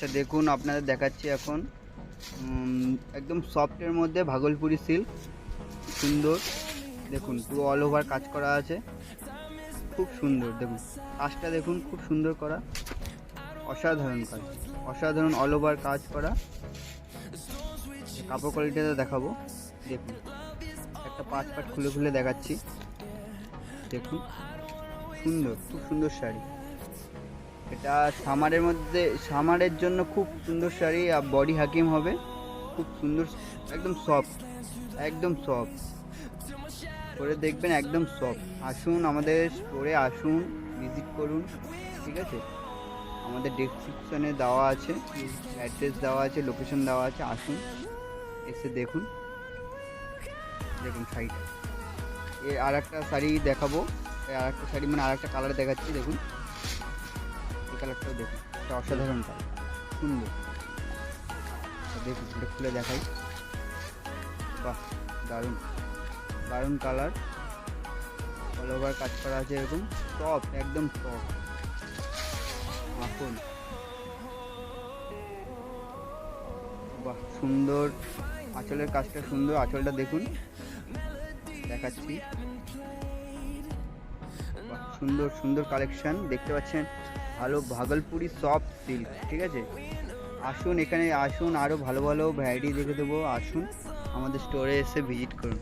কাজটা দেখুন, আপনাদের দেখাচ্ছি এখন। একদম সফটের মধ্যে ভাগলপুরি সিল্ক, সুন্দর। দেখুন পুরো অল ওভার কাজ করা আছে, খুব সুন্দর। দেখুন কাজটা দেখুন, খুব সুন্দর করা, অসাধারণ কাজ, অসাধারণ অল ওভার কাজ করা। কাপড় কোয়ালিটিটা দেখাবো, দেখুন একটা পাট খুলে খুলে দেখাচ্ছি। দেখুন সুন্দর, খুব সুন্দর শাড়ি। এটা সামারের মধ্যে, সামারের জন্য খুব সুন্দর শাড়ি। আর বডি হাকিম হবে, খুব সুন্দর, একদম সফট, একদম সফট করে দেখবেন, একদম সফট। আসুন আমাদের স্টোরে, আসুন ভিজিট করুন, ঠিক আছে। আমাদের ডেসক্রিপশনে দেওয়া আছে, অ্যাড্রেস দেওয়া আছে, লোকেশন দেওয়া আছে, আসুন এসে দেখুন। দেখুন শাড়িটা, আর একটা শাড়ি দেখাবো, আর একটা শাড়ি মানে আর একটা কালার দেখাচ্ছি। দেখুন এই কালারটাও দেখুন, এটা অসাধারণ কালার, সুন্দর। দেখুন এটা খুলে দেখাই, বাহ দারুণ, দারুণ কালার, অল ওভার কাজ করা আছে, এরকম সফট, একদম সফট। আসুন, বাহ সুন্দর। আঁচলের কাজটা সুন্দর, আঁচলটা দেখুন, দেখাচ্ছি। বাহ সুন্দর সুন্দর কালেকশন দেখতে পাচ্ছেন, ভালো ভাগলপুরি সফট সিল্ক, ঠিক আছে। আসুন এখানে, আসুন আরও ভালো ভালো ভ্যারাইটি দেখে দেবো। আসুন আমাদের স্টোরে এসে ভিজিট করুন।